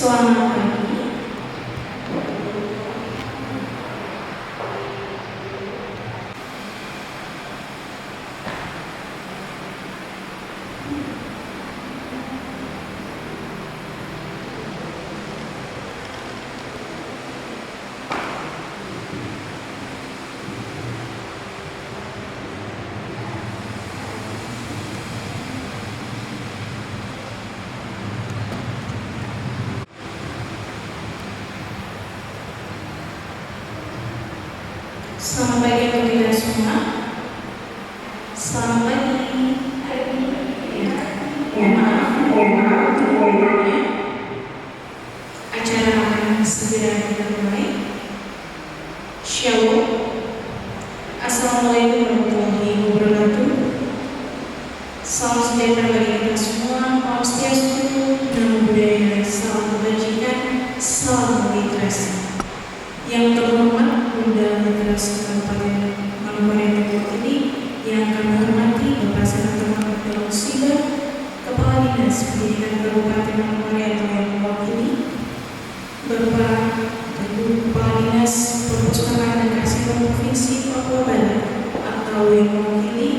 Selamat pagi. Selamat pagi untuk kita semua. Selamat pagi. Acara akan segera kita mulai. Shalom. Assalamualaikum warahmatullahi wabarakatuh. Salam sejahtera bagi kita semua. Om Swastiastu, Namo Buddhaya, salam kebajikan, salam literasi. Yang terhormat Bunda Literasi Kabupaten Manokwari Timur ini, yang kami hormati Bapak Sekretaris Dalam Musibah, Kepala Dinas Pendidikan Kabupaten Manokwari atau yang mewakili, Bapak Ibu Kepala Dinas Perpustakaan dan Kearsipan Provinsi Papua Barat atau yang mewakili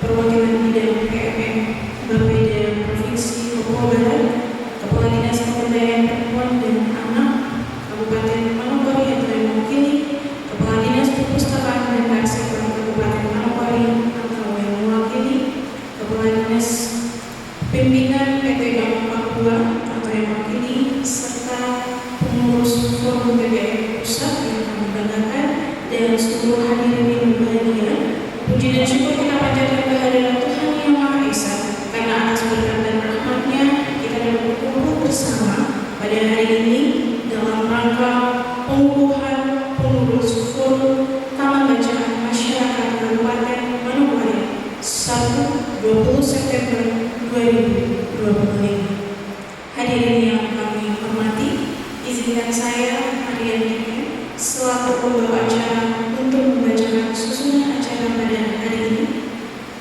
perwakilan bidang PMM Bapeda Provinsi Papua Barat, Kepala Dinas Pemberdayaan Perempuan dan Anak Kabupaten Manokwari atau yang mewakili Kepala Dinas Perpustakaan dan Kearsipan Kabupaten Manokwari atau yang mewakili Kepala Dinas Pimpinan PT Bank Papua atau yang mewakili serta pengurus Forum PBM Pusat yang kami banggakan dan seluruh hadirin yang berbahagia. Puji dan syukur kita panjatkan kehadiran Tuhan Yang Maha Esa karena atas berkat dan rahmat-Nya kita dapat berkumpul bersama pada hari ini dalam rangka pengukuhan pengurus Forum Taman Bacaan Masyarakat Kabupaten Manokwari 20 September 2025. Hadirin yang kami hormati, izinkan saya Ariani selaku pembawa acara untuk membacakan susunan acara pada hari ini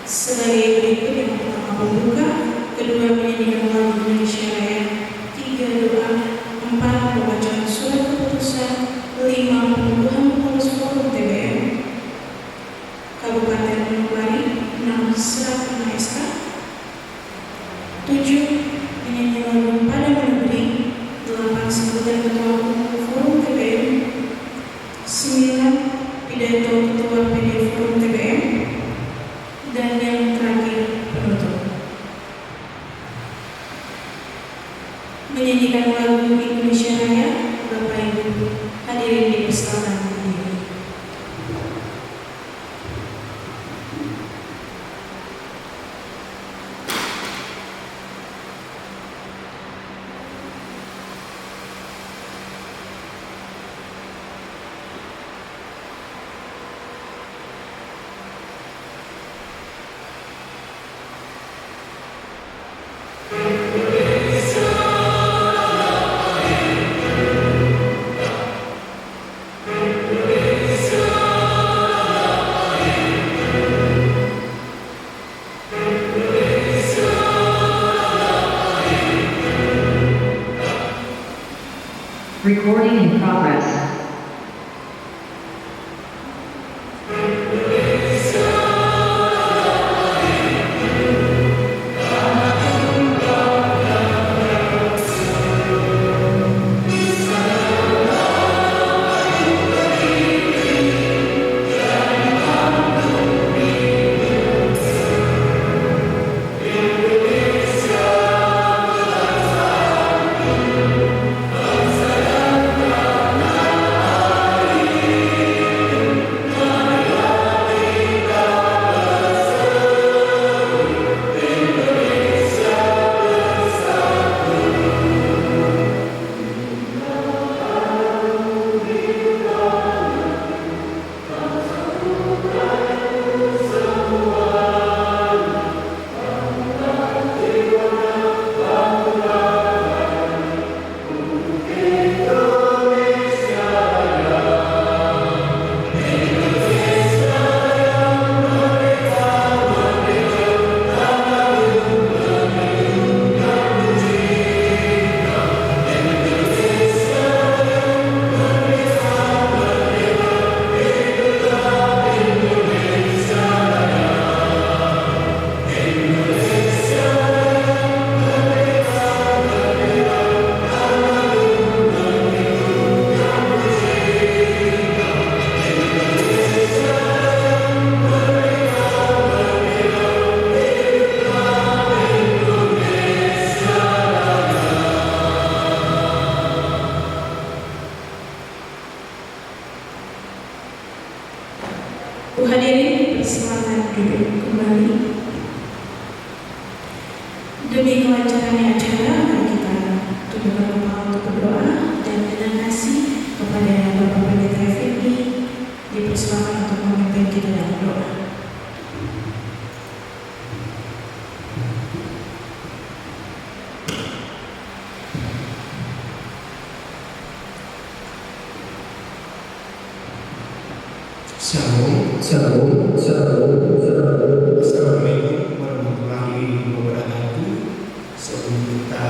sebagai berikut. Yang pertama pembuka, kedua menyanyikan lagu Indonesia Raya, 3 doa, 4 pembacaan surat keputusan, 5 pengunduhan pengurus Forum TBM Kabupaten Manokwari, 6 serah terima SK, 7 menyanyi lagu Pada Meneguri, 8 sambutan ketua umum Forum TBM, 9 pidato ketua PD Forum TBM, dan yang terakhir penutup. Menyanyikan lagu Indonesia Raya, Bapak Ibu hadirin dipersilakan berdiri. Recording in progress. Bu hadirin, silakan duduk kembali. Demi kelancarannya acara, mari kita tundukkan kepala untuk berdoa dan dengan kasih kepada Bapak Pendeta Effendi dipersilakan untuk memimpin kita dalam doa. Assalamualaikum warahmatullahi wabarakatuh. Sebelum kita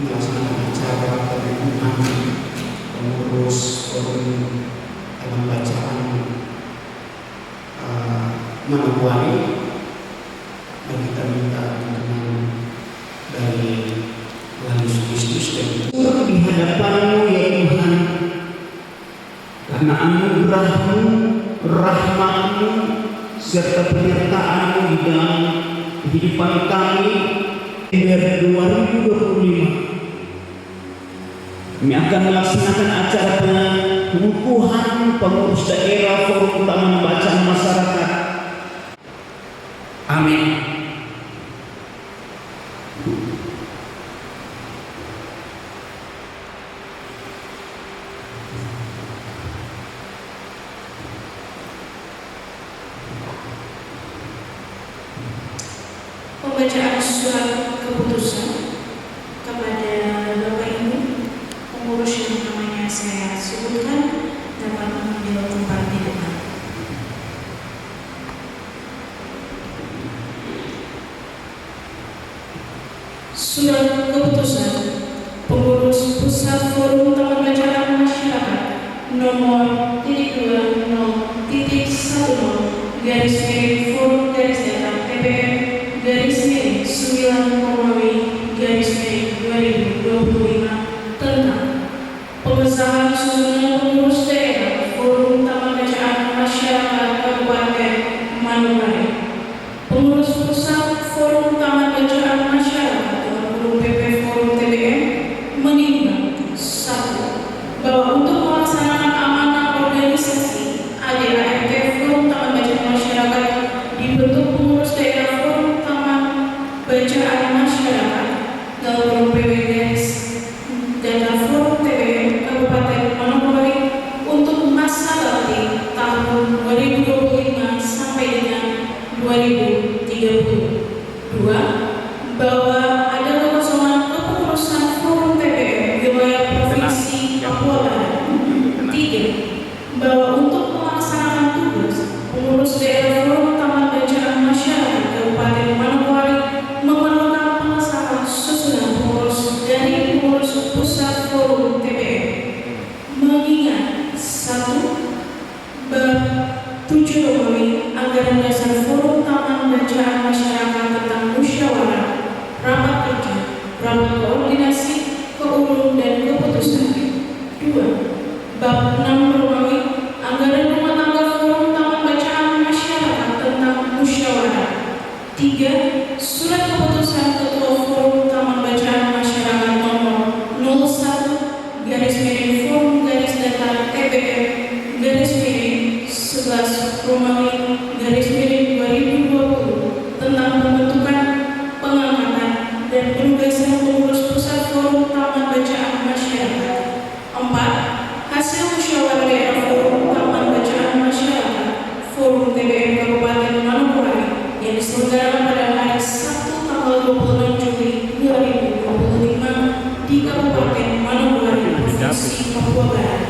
melaksanakan acara penerimaan pengurus forum dalam bacaan Manokwari, mari kita minta dukungan dari Tuhan Yesus Kristus dan di hadapan-Mu ya Tuhan, karena anugerah-Mu, rahmat-Mu, serta penyertaan-Mu di dalam kehidupan kami. Hingga 2025 kami akan melaksanakan acara pengukuhan pengurus daerah Forum Taman Bacaan Masyarakat. Amin. Pembacaan surat keputusan kepada Bapak Ibu pengurus yang namanya saya sebutkan dapat mengambil tempat di depan. Surat keputusan pengurus pusat Forum Taman Bacaan Masyarakat nomor 20.10 garis miring Forum garis datar TPM garis miring 9 Romawi garis miring 2025 tentang pengesahan susunan pengurus daerah Forum Taman Bacaan Masyarakat Kabupaten Manokwari. Pengurus pusat Forum Taman Bacaan Masyarakat dengan Forum PP Forum TBM menimbang 1. Bahwa untuk melaksanakan amanah organisasi ADART Forum Taman Bacaan Masyarakat dibentuk pengurus daerah Forum Taman Bacaan Masyarakat dalam Forum PW garis datar Forum TBM Kabupaten Manokwari untuk masa bakti tahun 2025 sampai dengan 2030. 2. Bahwa ada kekosongan kepengurusan Forum TBM wilayah Provinsi Papua Barat. 3. Bahwa untuk melaksanakan tugas pengurus daerah Forum Taman Bacaan Masyarakat Kabupaten Manokwari memerlukan pengesahan susunan pengurus dari pengurus pusat Forum TBM. Mengingat 1. Bab 7 Romawi Anggaran Dasar Forum Taman Bacaan Masyarakat tentang musyawarah, rapat kerja, rapat koordinasi, keurung dan keputusan. 2. Bab 6 Romawi Anggaran Rumah Tangga Forum Taman Bacaan Masyarakat tentang musyawarah. 3. Surat keputusan Ketua Forum Taman Bacaan Masyarakat nomor 01 garis miring Forum garis datar TBM garis miring 11 Romawi garis miring 2020 tentang pembentukan, pengangkatan dan penugasan pengurus pusat Forum Taman Bacaan Masyarakat. 4. Hasil musyawarah daerah Forum Taman Bacaan Masyarakat Forum TBM Kabupaten Manokwari yang diselenggarakan pada hari Sabtu tanggal 26 Juli 2025 di Kabupaten Manokwari, Provinsi Papua Barat,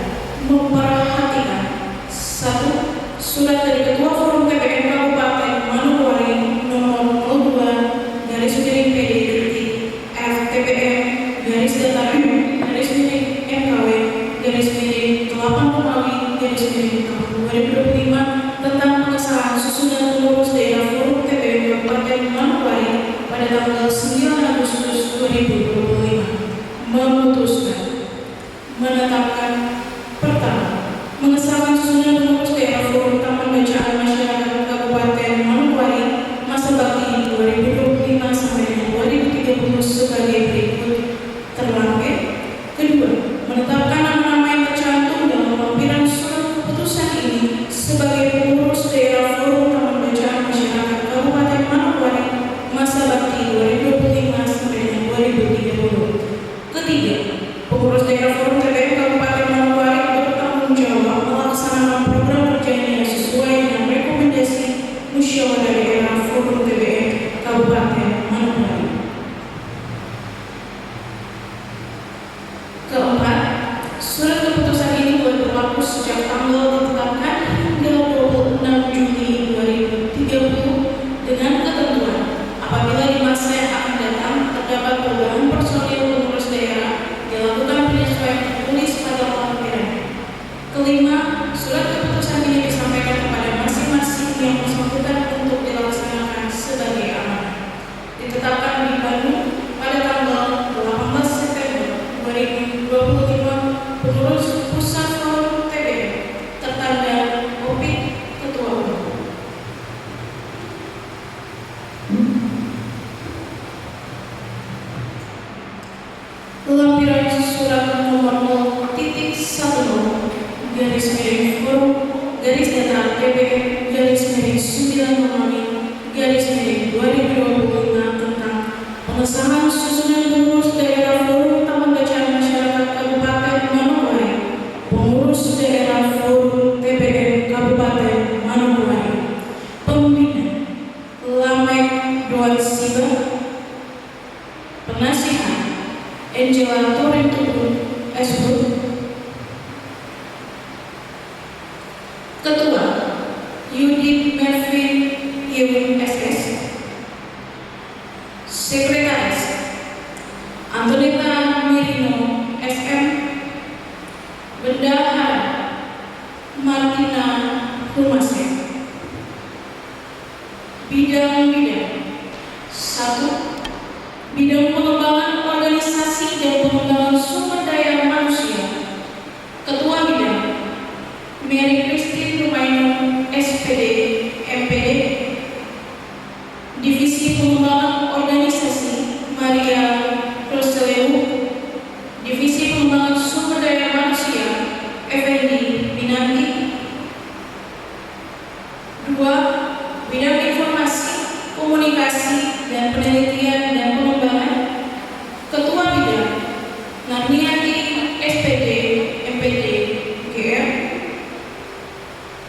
memperhatikan 1. Surat dari Ketua Forum TBM Kabupaten Manokwari nomor 02 garis miring PD FTPM garis datar garis miring MKW garis miring 8 Romawi garis miring tahun 2025 tentang pengesahan susunan pengurus daerah Forum TBM Kabupaten Manokwari pada tanggal 9 Agustus 2025 memutuskan menetapkan pertama mengesahkan susunan pengurus daerah Forum Taman Bacaan Masyarakat Kabupaten Manokwari masa bakti 2025 sampai dengan 2030 sebagai berikut terlampir. Kedua, menetapkan nama-nama yang tercantum dalam lampiran surat keputusan Ketiga, pengurus daerah Forum TBM Kabupaten Manokwari bertanggung jawab melaksanakan program kerjanya sesuai dengan rekomendasi Musyawarah Daerah Forum TBM Kabupaten Manokwari. Keempat, surat keputusan ini mulai berlaku sejak tanggal ditetapkan hingga 26 Juni 2030 dengan ketentuan apabila di masa yang akan datang terdapat perubahan personil pengurus daerah dilakukan penyesuaian tertulis pada lampiran. Kelima, surat keputusan ini disampaikan kepada masing-masing yang bersangkutan untuk dilaksanakan sebagai amanah. Ditetapkan di Bandung pada tanggal 18 September 2025, pengurus pusat Forum TBM tertanda Opik Ketua Umum. Lampiran surat nomor 0.10 garis miring Forum garis datar TBM garis miring 9 garis miring 2025 tentang pengesahan susunan pengurus daerah Forum Taman Bacaan Masyarakat Kabupaten Manokwari, pengurus daerah Forum TBM Kabupaten Manokwari, pembina Lamek Doan Siba, penasihat Angela Torintubun Esbud, Ketua Yudit Melvin Yewin SS, Sekretaris Antonita Mirino SM, Bendahara Martina Humase. Bidang-bidang 1. Bidang pengembangan organisasi dan pengembangan sumber daya manusia. Ketua Bidang Mary Christine Rumaino SPD MPD. Divisi Pengembangan Organisasi Maria Roseleu. Divisi Pengembangan Sumber Daya Manusia Effendi Binanti. 2. Bidang Informasi, Komunikasi, dan Penelitian dan Pengembangan. Ketua Bidang Narniati SPD MPD GR.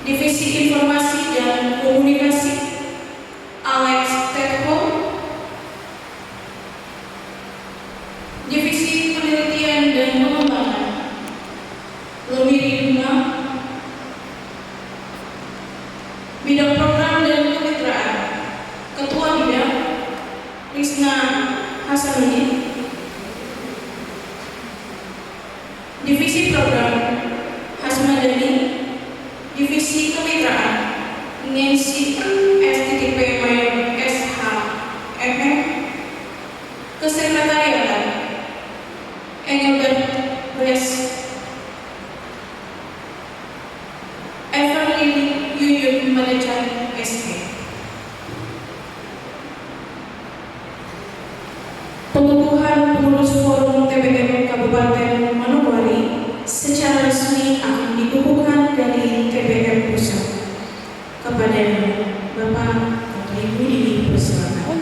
Divisi Informasi dan Komunikasi Alex Tetko. Divisi Penelitian dan Pengembangan Lomiri Luna. Bidang Program dan Kemitraan. Ketua Bidang Risna Hasanuddin. Divisi Program Hasmadani. Divisi Kemitraan Nancy STTP Mayor SH MM. Kesekretariatan Engelbert Res Evelyn Yuyun Manajan SK. Pengukuhan pengurus Forum TBM Kabupaten Manokwari secara resmi akan dikukuhkan dari TBM Pusat. Kepada Bapak atau Ibu dipersilakan.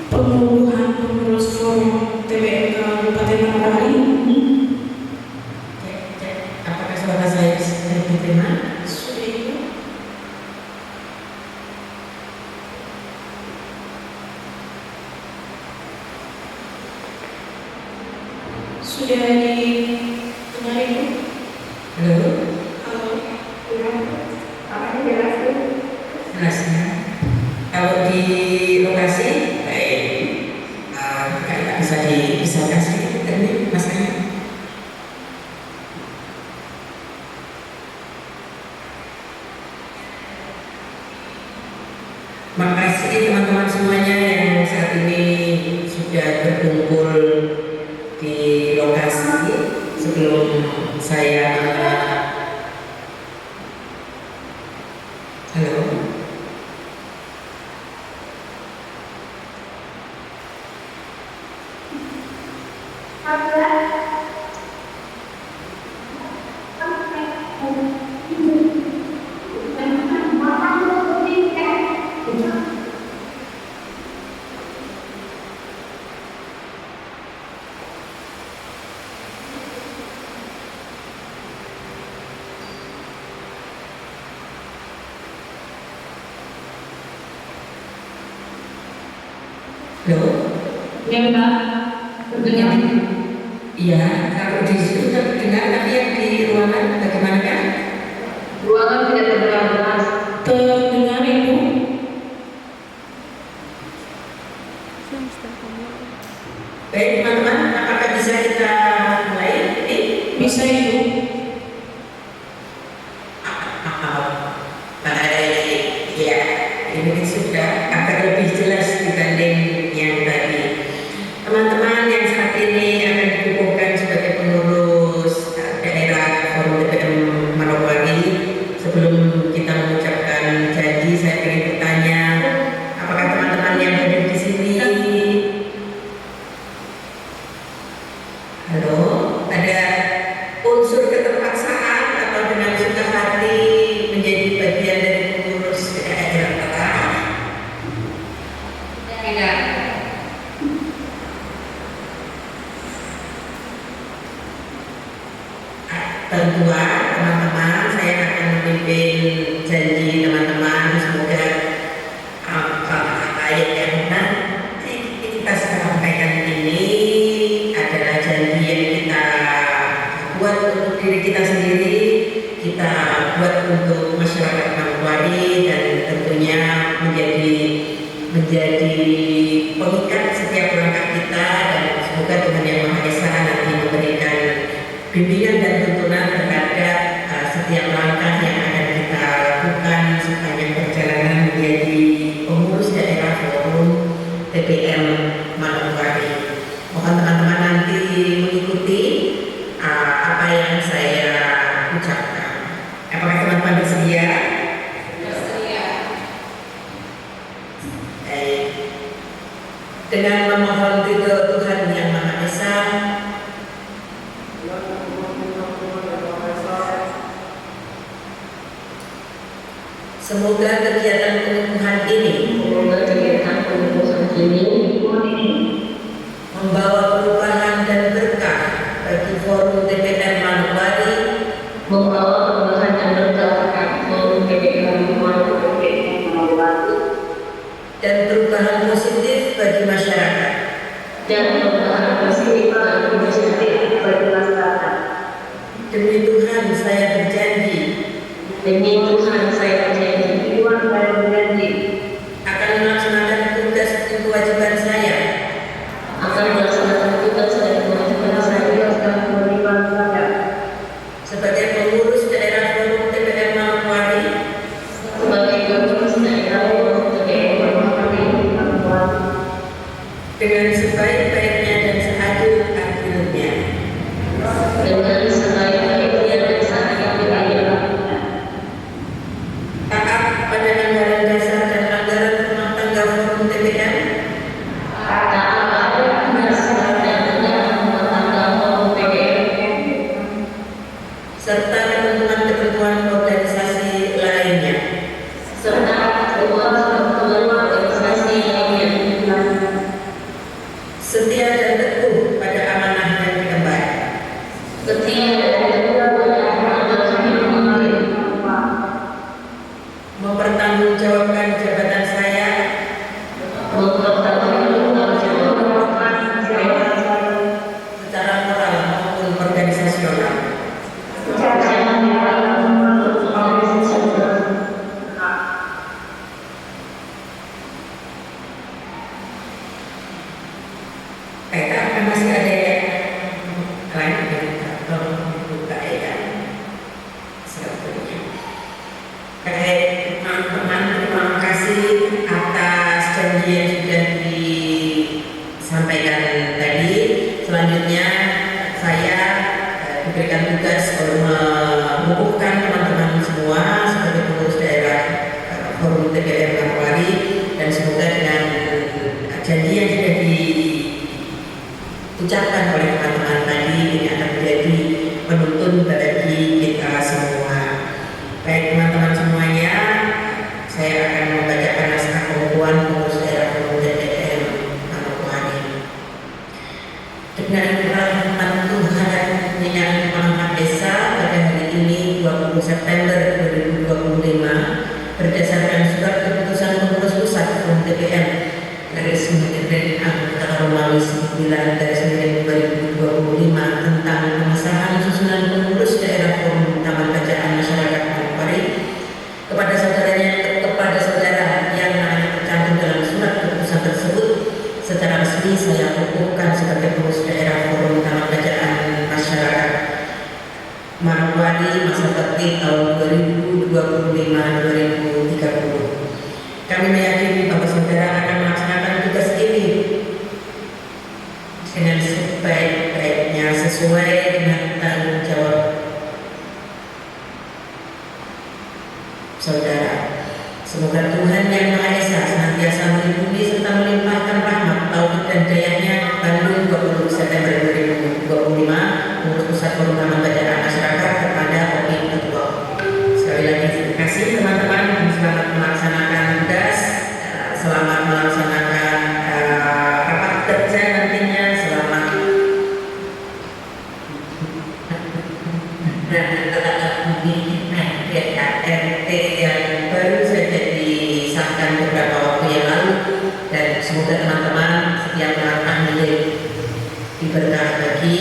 Pengukuhan pengurus Forum TBM Kabupaten Manokwari. Apakah suara saya bisa diterima? Sudah Ibu. Sudah didengar Ibu? Halo? Halo. Apakah jelas Bu? Jelas ya? Kalau di lokasi, baik. Kayak bisa dipisahkan sedikit tadi masanya. Makasih teman-teman semuanya yang saat ini sudah berkumpul di lokasi. Sebelum saya Loh? Ya, Mbak. Terdengar. Iya, kalau di situ terdengar, tapi yang di ruangan bagaimana kan? Ruangan tidak terdengar jelas. Terdengar Ibu? Baik teman-teman, apakah bisa kita mulai? Bisa Ibu? Ya, ini sudah agak lebih jelas dibanding yang tadi. Teman-teman yang saat ini akan dikukuhkan sebagai pengurus daerah Forum TPM Manokwari, sebelum kita mengucapkan janji, saya ingin bertanya, apakah teman-teman yang hadir di sini? Halo, ada unsur keterpaksaan atau dengan suka hati menjadi bagian dari pengurus daerah? Tidak. Tentua teman-teman, saya akan memimpin janji teman-teman, semoga apa yang nanti kita sampaikan ini adalah janji yang kita buat untuk diri kita sendiri, kita buat untuk masyarakat Manokwari, dan tentunya menjadi pengikat setiap langkah kita, dan semoga Tuhan Yang Maha Esa nanti memberikan bimbingan dan tuntunan terhadap setiap langkah yang akan kita lakukan sepanjang perjalanan menjadi pengurus daerah Forum TPM Manokwari. Mohon teman-teman nanti mengikuti apa yang saya ucapkan. Apakah teman-teman bersedia? Bersedia. Baik. Dengan memohon ridho Tuhan Yang Maha Esa, semoga kegiatan pengukuhan ini membawa perubahan dan berkah bagi Forum TPM Manokwari, dan perubahan positif bagi masyarakat. Demi Tuhan saya berjanji akan melaksanakan tugas dan kewajiban saya sebagai pengurus daerah Forum TPM Manokwari dengan sebaik-baiknya dan seadil-adilnya. Taat pada anggaran dasar dan anggaran rumah tangga Forum TPM, serta ketentuan-ketentuan organisasi lainnya. Setia dan teguh pada amanah yang diemban. Mempertanggungjawabkan jabatan saya secara moral maupun organisasional. Apakah masih ada yang lain yang tolong dibuka ya? Sebetulnya. Baik, teman-teman, terima kasih atas janji yang sudah disampaikan tadi. Selanjutnya saya diberikan tugas untuk mengukuhkan teman-teman semua sebagai pengurus daerah Forum TPM Manokwari, dan semoga dengan janji yang sudah diucapkan oleh teman-teman tadi ini akan menjadi penuntun bagi kita semua. Baik teman-teman semuanya, saya akan membacakan naskah pengukuhan pengurus daerah Forum TPM Manokwari. Dengan rahmat Tuhan Yang Maha Esa, pada hari ini 20 September 2025, berdasarkan surat keputusan pengurus pusat Forum TPM garis miring 2025-2030. Kami meyakini bahwa saudara akan melaksanakan tugas ini dengan sebaik-baiknya sesuai dengan tanggung jawab saudara. Semoga Tuhan Yang Maha Esa senantiasa melindungi serta melimpahkan rahmat, taufik dan dayanya. Bandung 20 September 2025, Pengurus Pusat Forum Pemberdayaan Masyarakat kepada Opini Ketua. Sekali lagi terima kasih teman-teman dan selamat melaksanakan tugas, selamat melaksanakan rapat kerja nantinya, selamat RT yang baru saja disahkan beberapa waktu yang lalu, dan semoga teman-teman setiap langkah diberkah bagi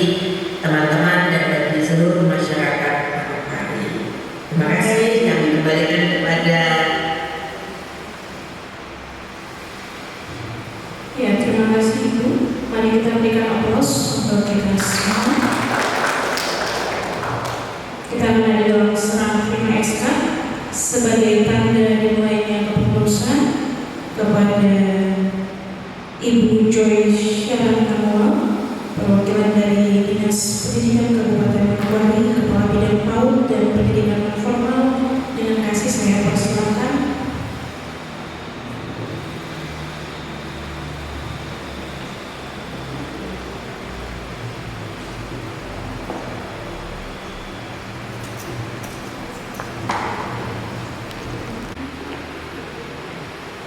teman-teman dan bagi seluruh masyarakat Manokwari. Terima kasih. Kami kembalikan kepada terima kasih Ibu. Mari kita berikan aplaus untuk kita semua. Kita akan dalam serang terima SK sebagai tanda dimulainya kepengurusan kepada Ibu Joy Sharon Kamula, perwakilan dari Dinas Pendidikan Kabupaten Manokwari, Kepala Bidang PAUD dan Pendidikan Formal. Dengan kasih saya persilakan.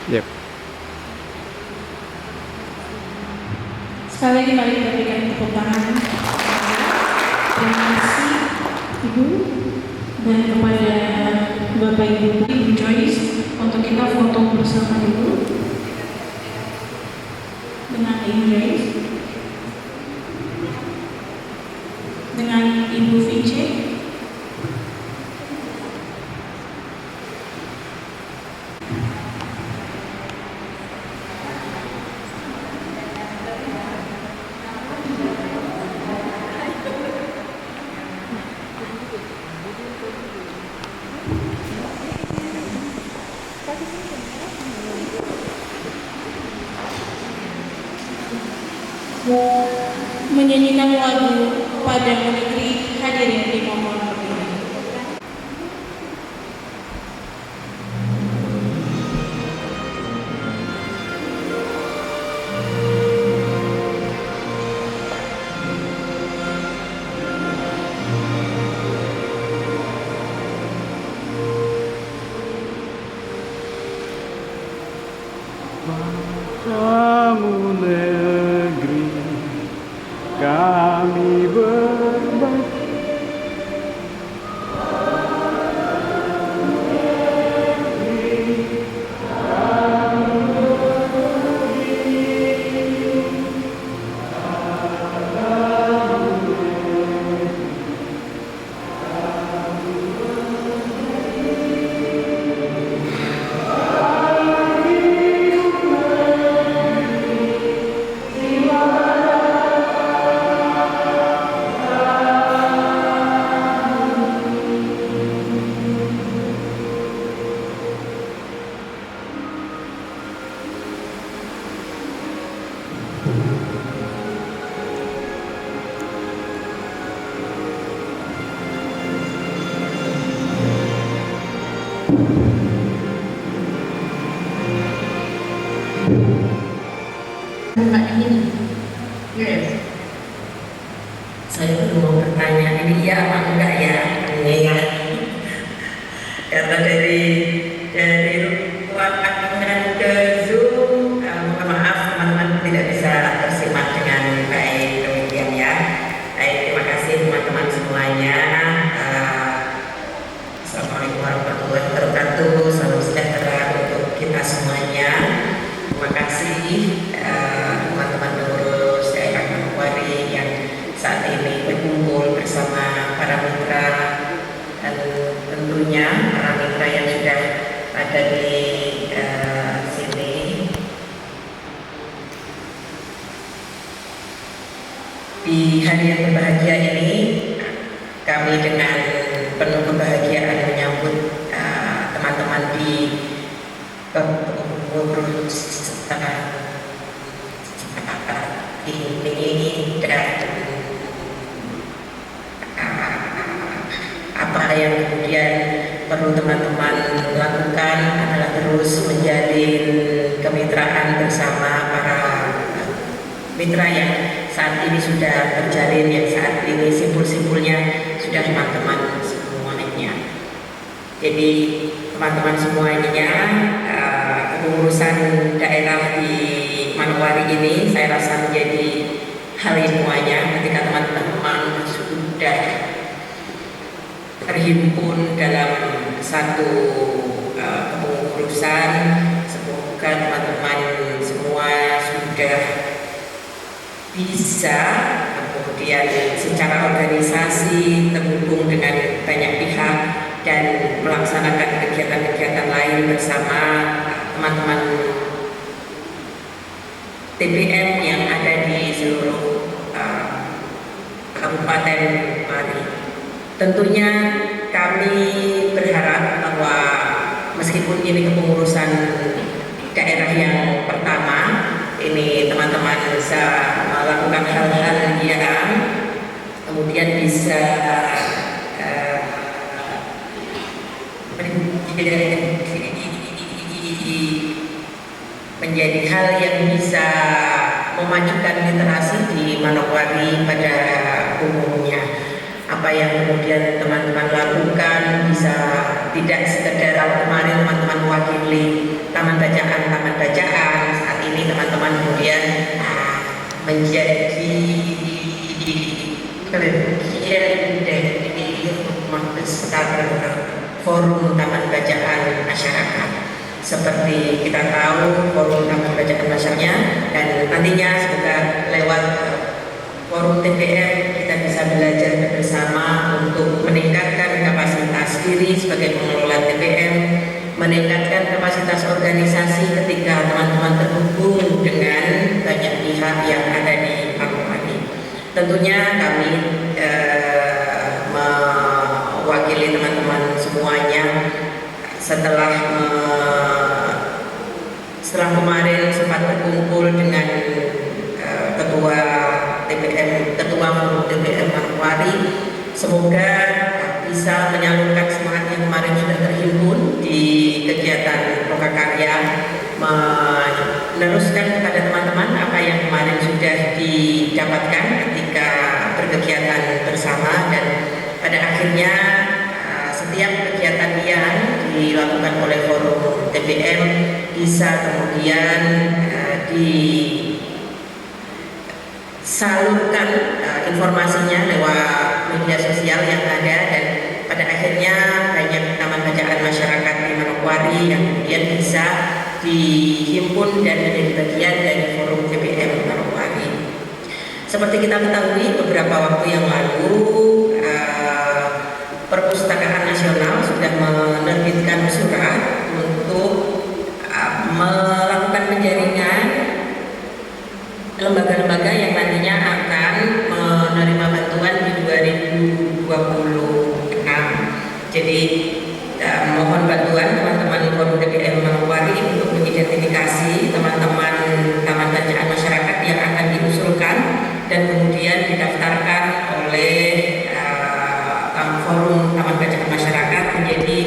Yep. Sekali lagi mari kita berikan tepuk tangan. Terima kasih Ibu dan kepada Bapak Ibu Joyce untuk kita foto bersama Ibu dengan Ibu Joyce, dengan Ibu Vince. Menyanyikan lagu Padang Negeri, hadirin dimohon berdiri. Kamu negeri kami berbakti. saya belum mau bertanya ini iya apa enggak ya, ini ya. Karena dari ruang aktifan ke Zoom, mohon maaf teman-teman tidak bisa tersimak dengan baik, demikian ya. Baik, terima kasih teman-teman semuanya. Assalamualaikum warahmatullahi wabarakatuh. Salam sejahtera untuk kita semuanya. Terima kasih teman-teman pengurus daerah Manokwari yang saat ini berkumpul bersama para mitra dan tentunya para mitra yang sudah ada di teman-teman di ini dan apa yang kemudian perlu teman-teman lakukan adalah terus menjalin kemitraan bersama para mitra yang saat ini sudah terjalin, yang saat ini simpul-simpulnya sudah teman-teman semuanya. Jadi teman-teman semuanya, kepengurusan daerah di Manokwari ini saya rasa menjadi hal yang semuanya ketika teman-teman sudah terhimpun dalam satu kepengurusan. Semoga teman-teman semua sudah bisa kemudian secara organisasi terhubung dengan banyak pihak dan melaksanakan kegiatan-kegiatan lain bersama teman-teman TPM yang ada di seluruh Kabupaten Manokwari. Tentunya kami berharap bahwa meskipun ini kepengurusan daerah yang pertama, ini teman-teman bisa melakukan hal-hal yang kemudian bisa menjadi hal yang bisa memajukan literasi di Manokwari pada umumnya. Apa yang kemudian teman-teman lakukan bisa tidak sekedar kalau kemarin teman-teman mewakili taman bacaan, saat ini teman-teman kemudian menjadi bagian dari rumah besar forum taman bacaan masyarakat. Seperti kita tahu forum taman bacaan masyarakatnya, dan nantinya semoga lewat forum TPM kita bisa belajar bersama untuk meningkatkan kapasitas diri sebagai pengelola TPM, meningkatkan kapasitas organisasi ketika teman-teman terhubung dengan banyak pihak yang ada di Manokwari. Tentunya kami mewakili teman-teman semuanya setelah kemarin sempat berkumpul dengan ketua forum TPM Manokwari. Semoga bisa menyalurkan semangat yang kemarin sudah terhimpun di kegiatan Lokakarya, meneruskan kepada teman-teman apa yang kemarin sudah didapatkan ketika berkegiatan bersama, dan pada akhirnya setiap kegiatan yang dilakukan oleh forum TPM bisa kemudian disalurkan informasinya lewat media sosial yang ada, dan pada akhirnya banyak taman bacaan masyarakat di Manokwari yang kemudian bisa dihimpun dan menjadi bagian dari forum TPM Manokwari. Seperti kita ketahui, beberapa waktu yang lalu Perpustakaan Nasional sudah menerbitkan surat untuk melakukan penjaringan lembaga-lembaga yang nantinya akan menerima bantuan di 2026. Jadi mohon bantuan teman-teman forum TPM Manokwari untuk mengidentifikasi teman-teman taman bacaan masyarakat yang akan diusulkan dan kemudian didaftarkan oleh forum taman bacaan masyarakat menjadi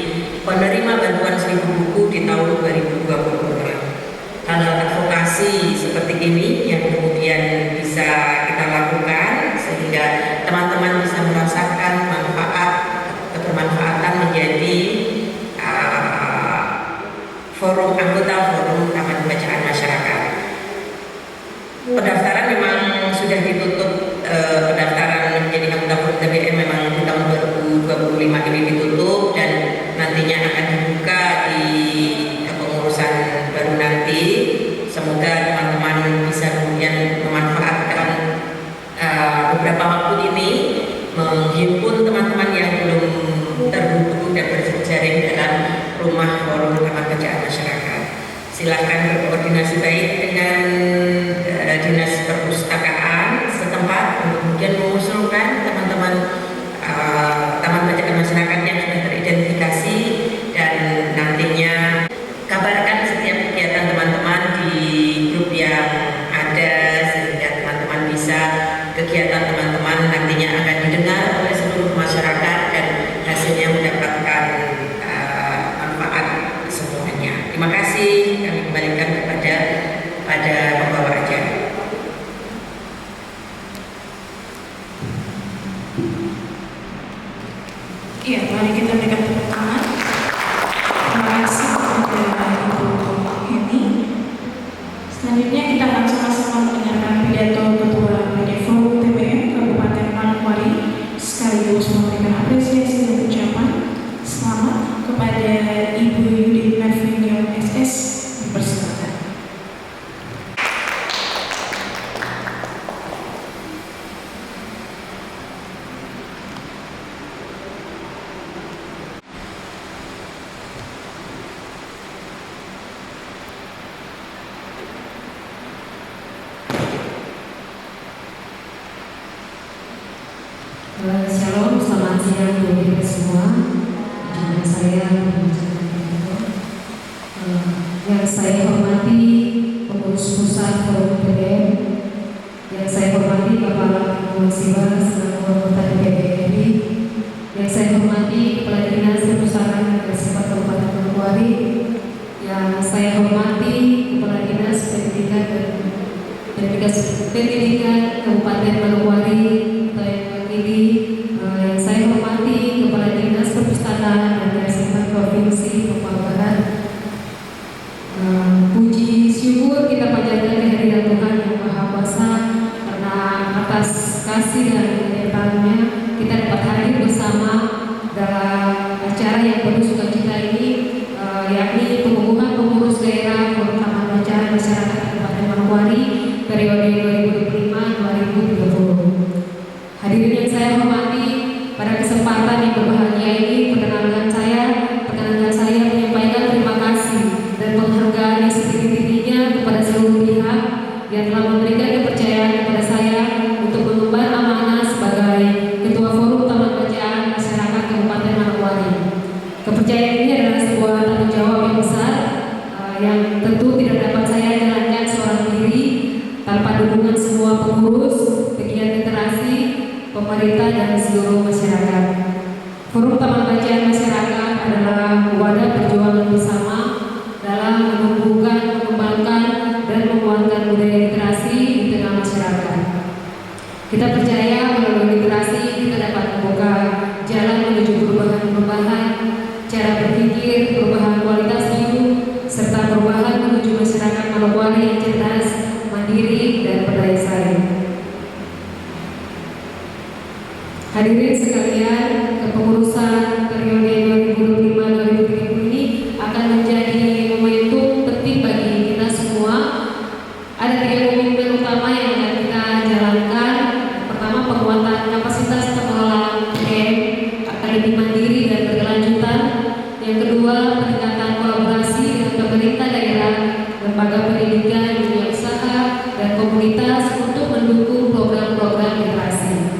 penerima bantuan 1000 buku di tahun 2026. Hal-hal advokasi seperti ini yang kemudian bisa kita lakukan sehingga teman-teman bisa merasakan kebermanfaatan menjadi anggota forum taman bacaan masyarakat. Pendaftaran memang sudah ditutup, pendaftaran menjadi anggota forum TPM memang di tahun 2025 ini ditutup dan nantinya akan dibuka di kepengurusan baru nanti. Semoga teman-teman bisa kemudian memanfaatkan beberapa waktu ini menghimpun teman-teman yang belum terhubung dan berjejaring dalam rumah forum taman bacaan masyarakat. Silahkan berkoordinasi baik dengan dinas perpustakaan setempat untuk kemudian mengusulkan teman-teman taman bacaan masyarakat yang sudah teridentifikasi, dan nanti kasih kami kembalikan pada pembawa acara. Iya, mari kita berikan tepuk tangan. Terima kasih kepada Ibu Heni. Selanjutnya kita akan sama-sama mendengarkan pidato Ketua PD Forum TBM Kabupaten Manokwari sekaligus memberikan apresiasi dan ucapan selamat kepada Ibu Yudit Melvinion SS. Dipersilakan. Shalom, selamat siang untuk kita semua. Dengan saya yang saya hormati pengurus pusat Forum TBM, yang saya hormati Bapak Siwa selaku anggota DPRD, yang saya hormati Kepala Dinas Perpustakaan dan Sifat Kabupaten Manokwari, yang saya hormati Kepala Dinas Pendidikan Kabupaten Manokwari atau yang mewakili, yang saya hormati Kepala Dinas Perpustakaan dan Sifat Provinsi Papua Barat. Puji syukur kita panjatkan kehadiran Tuhan yang Maha Kuasa karena atas kasih dan penyertaannya kita dapat hadir bersama dalam acara yang penuh sukacita ini, yakni pengukuhan pengurus daerah Forum Taman Bacaan Masyarakat Kabupaten Manokwari periode 2005-2030. Hadirin yang saya hormati, pada kesempatan yang berbahagia ini perkenankan saya menyampaikan terima kasih dan penghargaan yang setinggi-tingginya kepada seluruh pihak yang telah memberikan kepercayaan kepada saya untuk mengemban amanah sebagai Ketua Forum Taman Bacaan Masyarakat Kabupaten Manokwari. Kepercayaan ini adalah sebuah tanggung jawab yang besar yang tentu tidak dapat saya jalankan seorang diri tanpa dukungan semua pengurus, pegiat literasi, pemerintah dan seluruh masyarakat. Forum Taman Bacaan Masyarakat adalah wadah perjuangan bersama dalam menumbuhkan, mengembangkan, dan menguatkan budaya literasi di tengah masyarakat. Kita percaya melalui literasi kita dapat membuka jalan menuju perubahan-perubahan cara berpikir, perubahan kualitas hidup, serta perubahan menuju masyarakat Manokwari yang cerdas, mandiri, dan berdaya saing. Hadirin sekalian, kepengurusan periode 2025-2030 ini akan menjadi momentum penting bagi kita semua. Ada 3 komitmen utama yang akan kita jalankan. Pertama, penguatan kapasitas pengelolaan PDM akan lebih mandiri dan berkelanjutan. Yang kedua, peningkatan kolaborasi dengan pemerintah daerah, lembaga pendidikan, dunia usaha, dan komunitas untuk mendukung program-program literasi.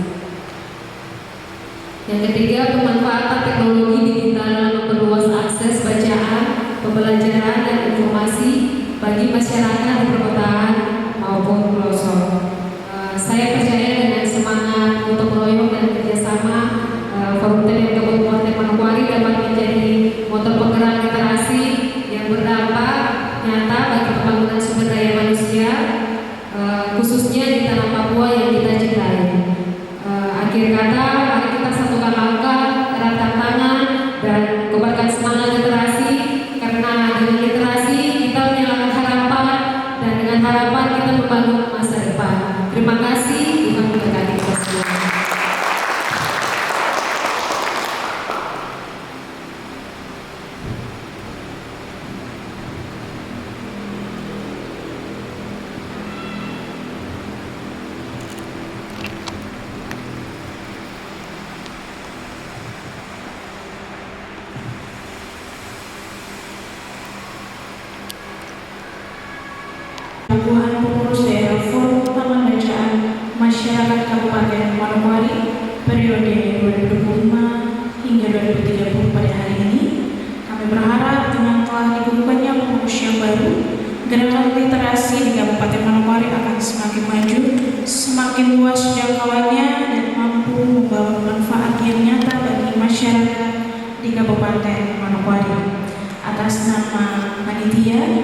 Yang ketiga, pemanfaatan teknologi digital dalam memperluas akses bacaan, pembelajaran, dan informasi bagi masyarakat di perkotaan maupun pelosok. Saya percaya dengan semangat gotong royong dan kerjasama, Forum TBM Kabupaten Manokwari dapat menjadi motor penggerak literasi yang berdampak nyata bagi pembangunan sumber daya manusia, khususnya di tanah Papua yang kita cintai. Akhir kata, mari kita satukan langkah, eratkan tangan, dan kobarkan semangat literasi, karena dengan literasi kita menyalakan harapan, dan dengan harapan kita membangun masa depan. Terima kasih, Tuhan memberkati kita semua. Pengukuhan pengurus daerah Forum Taman Bacaan Masyarakat Kabupaten Manokwari periode 2025 hingga 2030 pada hari ini. Kami berharap dengan telah dibukukannya pengurus yang baru, gerakan literasi di Kabupaten Manokwari akan semakin maju, semakin luas jangkauannya, dan mampu membawa manfaat yang nyata bagi masyarakat di Kabupaten Manokwari. Atas nama panitia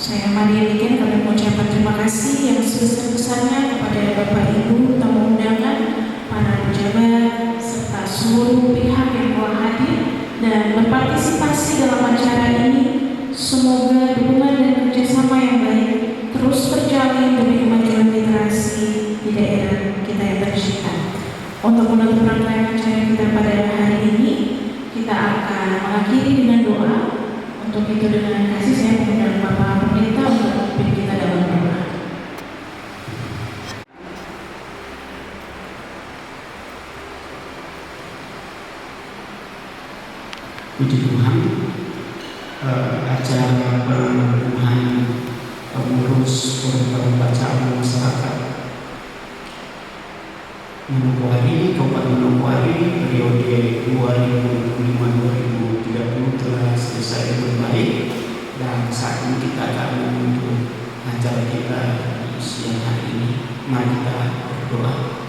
Saya Maria Niken, kami mengucapkan terima kasih yang sebesar-besarnya kepada Bapak Ibu tamu undangan, para pejabat, serta seluruh pihak yang telah hadir dan berpartisipasi dalam acara ini. Semoga dukungan dan kerjasama yang baik terus terjalin demi kemajuan literasi di daerah kita yang tercinta. Untuk menutup rangkaian acara kita pada hari ini, kita akan mengakhiri dengan doa. Untuk itu dengan kasih saya mengundang Bapak Pendeta untuk memimpin kita dalam doa. Puji Tuhan, acara pengukuhan pengurus forum bacaan masyarakat Manokwari, Kabupaten Manokwari periode 2025-2030 telah selesai dengan baik, dan saat ini kita akan menuntut acara kita di siang hari ini. Mari kita berdoa.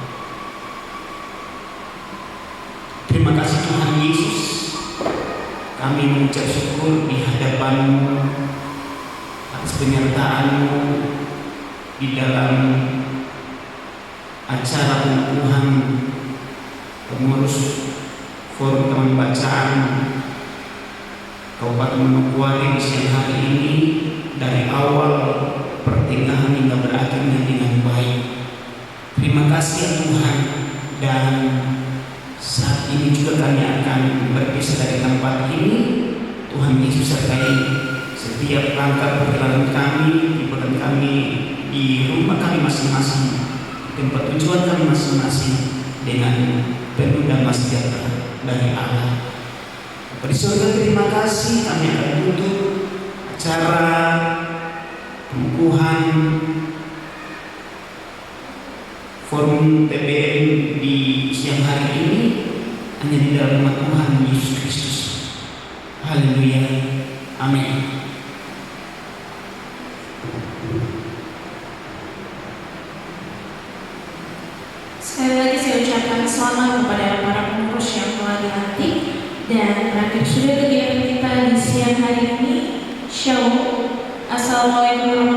Terima kasih Tuhan Yesus, kami mengucap syukur di hadapan-Mu atas penyertaan-Mu di dalam acara pengukuhan pengurus forum teman bacaan Kabupaten Manokwari di siang hari ini, dari awal pertengahan hingga berakhirnya dengan baik. Terima kasih ya Tuhan, dan saat ini juga kami akan berpisah dari tempat ini. Tuhan Yesus sertai setiap langkah perjalanan kami, liputan kami di rumah kami masing-masing, tempat tujuan kami masing-masing, dengan penuh damai sejahtera dari Allah. Pada saudara, terima kasih. Kami akan tutup acara pengukuhan forum TBM di siang hari ini hanya di dalam nama Tuhan Yesus Kristus. Haleluya, amin. Sekali lagi saya ucapkan selamat kepada para pengurus yang telah dilantik, dan berakhir sudah kegiatan kita di siang hari ini. Shalom, assalamualaikum